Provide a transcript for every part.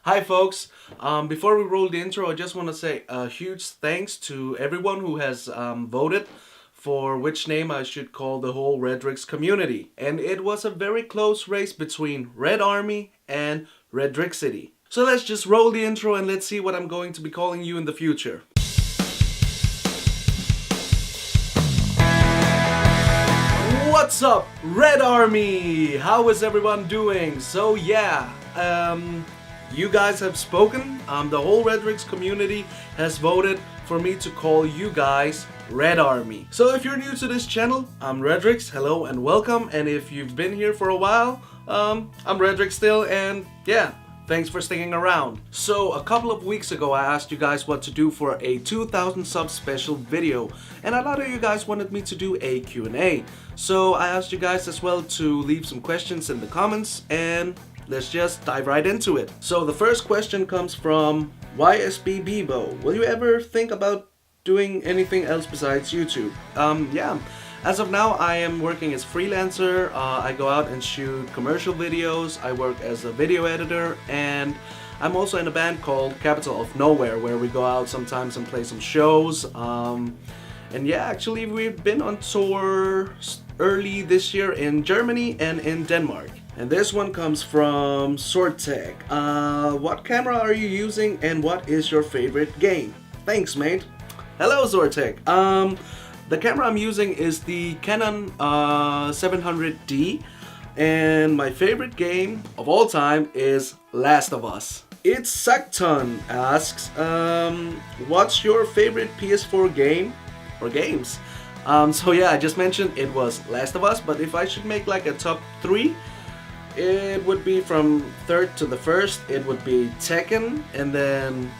Hi folks, before we roll the intro, I just want to say a huge thanks to everyone who has voted for which name I should call the whole Reddrix community. And it was a very close race between Red Army and Reddrixity. So let's just roll the intro and let's see what I'm going to be calling you in the future. What's up, Red Army? How is everyone doing? So yeah, you guys have spoken. The whole Reddrix community has voted for me to call you guys Red Army. So if you're new to this channel, I'm Reddrix. Hello and welcome. And if you've been here for a while, I'm Reddrix still, and yeah, thanks for sticking around. So a couple of weeks ago I asked you guys what to do for a 2000 sub special video, and a lot of you guys wanted me to do a Q&A. So I asked you guys as well to leave some questions in the comments, and let's just dive right into it. So the first question comes from YSB Bebo. Will you ever think about doing anything else besides YouTube? Yeah. As of now, I am working as freelancer. I go out and shoot commercial videos. I work as a video editor, and I'm also in a band called Capital of Nowhere, where we go out sometimes and play some shows. And yeah, actually we've been on tour early this year in Germany and in Denmark. And this one comes from Sortech. What camera are you using and what is your favorite game? Thanks, mate. Hello, Sortech. The camera I'm using is the Canon 700D, and my favorite game of all time is Last of Us. It's Sakton asks, what's your favorite PS4 game or games? So yeah, I just mentioned it was Last of Us, but if I should make like a top 3, it would be from third to the first. It would be Tekken, and then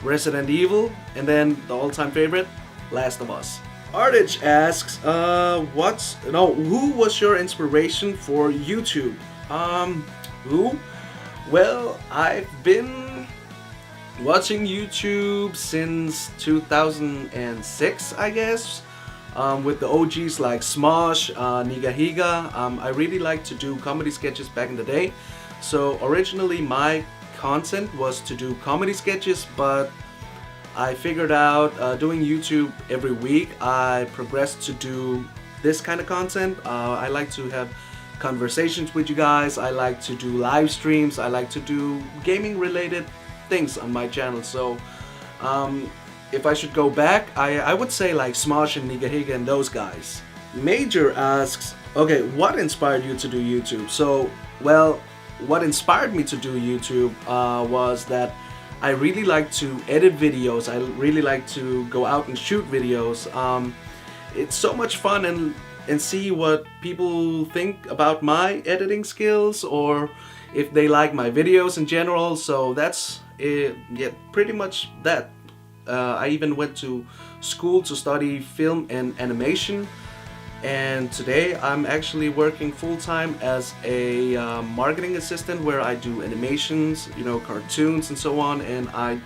Resident Evil, and then the all-time favorite, Last of Us. Ardich asks, who was your inspiration for YouTube? Who? Well, I've been watching YouTube since 2006, I guess. With the OGs like Smosh, Nigahiga. I really liked to do comedy sketches back in the day. So originally my content was to do comedy sketches, but I figured out doing YouTube every week, I progressed to do this kind of content. I like to have conversations with you guys. I like to do live streams. I like to do gaming related things on my channel. So if I should go back, I would say like Smosh and Nigahiga and those guys. Major asks, okay, what inspired you to do YouTube? So, well, what inspired me to do YouTube was that I really like to edit videos. I really like to go out and shoot videos. It's so much fun and see what people think about my editing skills, or if they like my videos in general. So that's it, yeah, pretty much that. I even went to school to study film and animation, and today I'm actually working full-time as a marketing assistant, where I do animations, cartoons and so on, and I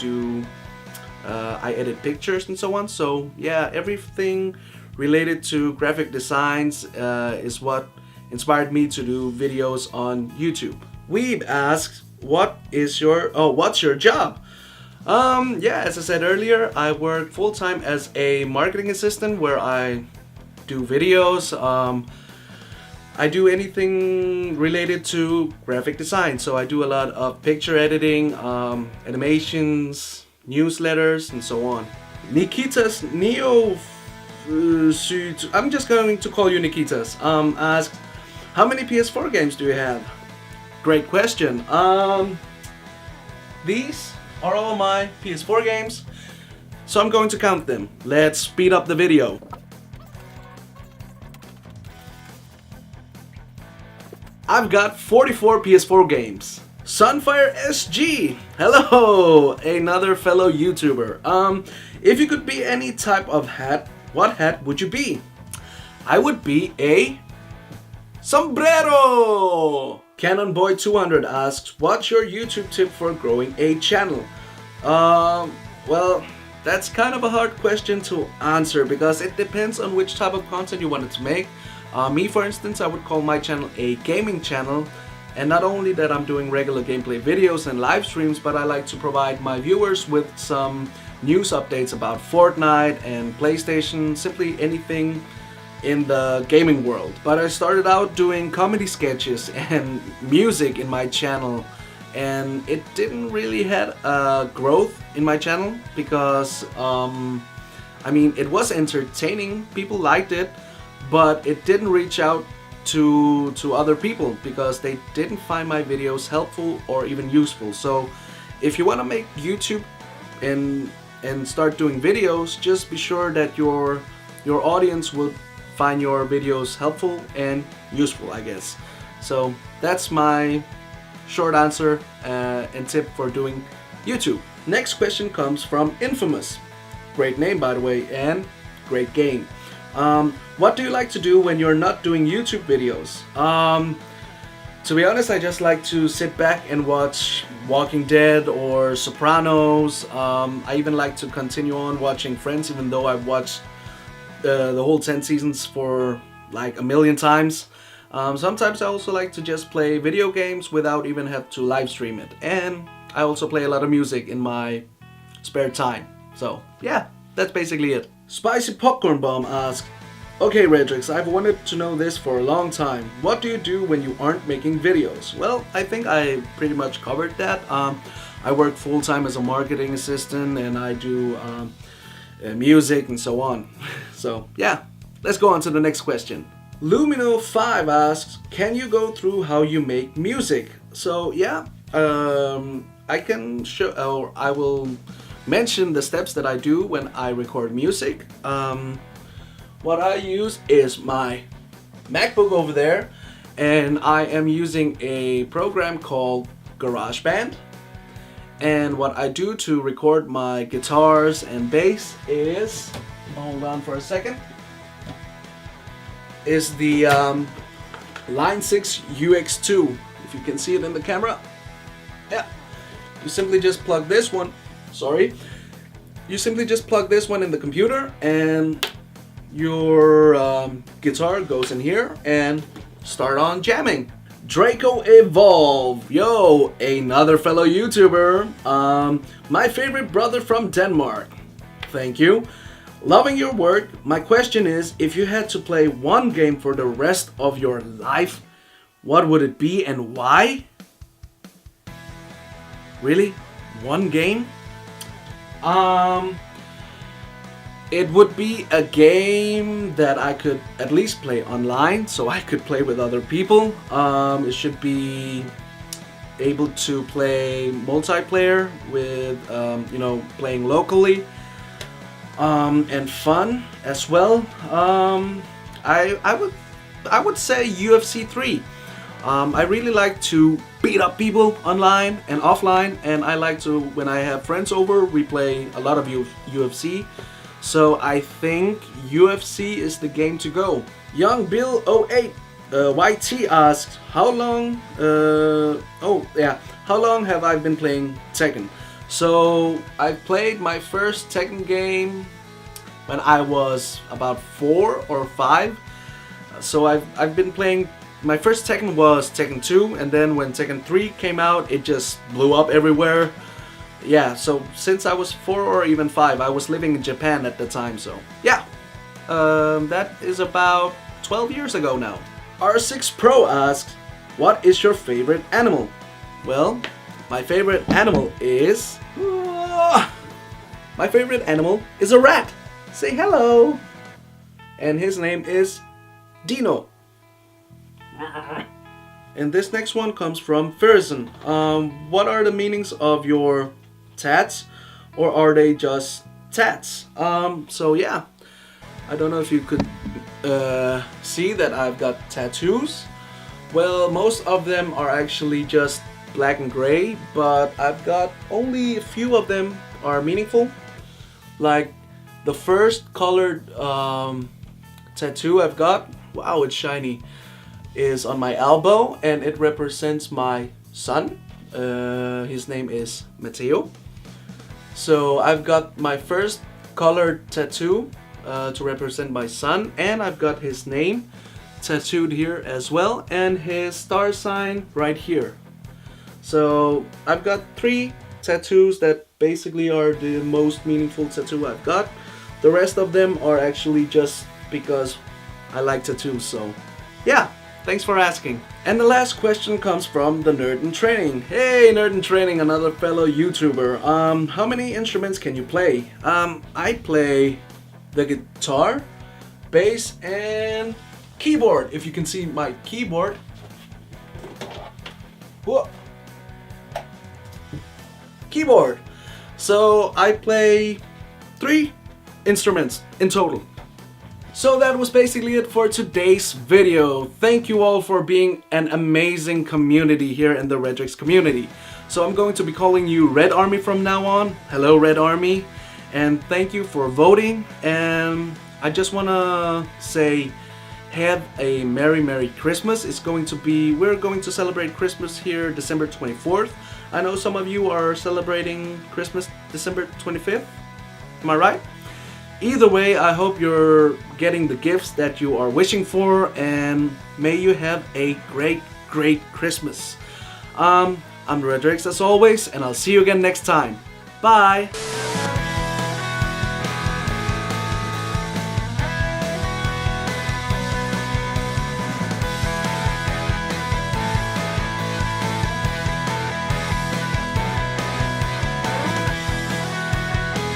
edit pictures and so on. So yeah, everything related to graphic designs is what inspired me to do videos on YouTube. Weeb asks, what's your job? Yeah, as I said earlier, I work full-time as a marketing assistant, where I do videos. I do anything related to graphic design. So I do a lot of picture editing, animations, newsletters, and so on. Nikitas Neo, I'm just going to call you Nikitas, asks, how many PS4 games do you have? Great question. These are all my PS4 games, so I'm going to count them. Let's speed up the video. I've got 44 PS4 games. Sunfire SG, hello, another fellow YouTuber. If you could be any type of hat, what hat would you be? I would be a sombrero. Canon Boy 200 asks, what's your YouTube tip for growing a channel? Well, that's kind of a hard question to answer, because it depends on which type of content you wanted to make. Me, for instance, I would call my channel a gaming channel, And not only that I'm doing regular gameplay videos and live streams, but I like to provide my viewers with some news updates about Fortnite and PlayStation, simply anything in the gaming world. But I started out doing comedy sketches and music in my channel, and it didn't really had a growth in my channel because I mean, it was entertaining, people liked it, but it didn't reach out to other people because they didn't find my videos helpful or even useful. So if you want to make YouTube and start doing videos, just be sure that your audience will find your videos helpful and useful, I guess. So that's my short answer and tip for doing YouTube. Next question comes from Infamous. Great name, by the way, and great game. What do you like to do when you're not doing YouTube videos? To be honest, I just like to sit back and watch Walking Dead or Sopranos. I even like to continue on watching Friends, even though I've watched the whole 10 seasons for like a million times. Sometimes I also like to just play video games without even have to live stream it. And I also play a lot of music in my spare time. So yeah, that's basically it. Spicy Popcorn Bomb asks, okay Reddrix, I've wanted to know this for a long time. What do you do when you aren't making videos? Well, I think I pretty much covered that. I work full-time as a marketing assistant and I do music and so on. So yeah, let's go on to the next question. Lumino5 asks, can you go through how you make music? So yeah, I can show, or I will mention the steps that I do when I record music. What I use is my MacBook over there, and I am using a program called GarageBand. And what I do to record my guitars and bass is, hold on for a second, is the Line 6 UX2. If you can see it in the camera. Yeah. You simply just plug this one. You simply just plug this one in the computer and your guitar goes in here and start on jamming. Draco Evolve, yo, another fellow YouTuber, my favorite brother from Denmark. Thank you. Loving your work. My question is, if you had to play one game for the rest of your life, what would it be and why? Really? One game? It would be a game that I could at least play online, so I could play with other people. It should be able to play multiplayer with, you know, playing locally, and fun as well. I would say UFC 3. I really like to beat up people online and offline, and I like to, when I have friends over, we play a lot of UFC. So I think UFC is the game to go. Young Bill 08 YT asks, how long have I been playing Tekken? So I played my first Tekken game when I was about 4 or 5. So I've been playing. My first Tekken was Tekken 2, and then when Tekken 3 came out, it just blew up everywhere. Yeah, so since I was 4 or even 5, I was living in Japan at the time, so yeah. That is about 12 years ago now. R6 Pro asks, what is your favorite animal? Well, my favorite animal is... my favorite animal is a rat. Say hello. And his name is Dino. And this next one comes from Ferguson. What are the meanings of your tats, or are they just tats? So yeah, I don't know if you could see that I've got tattoos. Well, most of them are actually just black and gray, but I've got only a few of them are meaningful. Like the first colored tattoo I've got, wow, it's shiny, is on my elbow, and it represents my son. His name is Matteo. So I've got my first colored tattoo to represent my son, and I've got his name tattooed here as well, and his star sign right here. So I've got 3 tattoos that basically are the most meaningful tattoo I've got. The rest of them are actually just because I like tattoos, so yeah, thanks for asking. And the last question comes from the Nerd in Training. Hey, Nerd in Training, another fellow YouTuber. How many instruments can you play? I play the guitar, bass, and keyboard. If you can see my keyboard. Whoa. Keyboard. So I play 3 instruments in total. So that was basically it for today's video. Thank you all for being an amazing community here in the Reddrix community. So I'm going to be calling you Red Army from now on. Hello, Red Army. And thank you for voting. And I just want to say have a Merry Christmas. We're going to celebrate Christmas here December 24th. I know some of you are celebrating Christmas December 25th. Am I right? Either way, I hope you're getting the gifts that you are wishing for, and may you have a great Christmas. I'm Reddrix as always, and I'll see you again next time. Bye!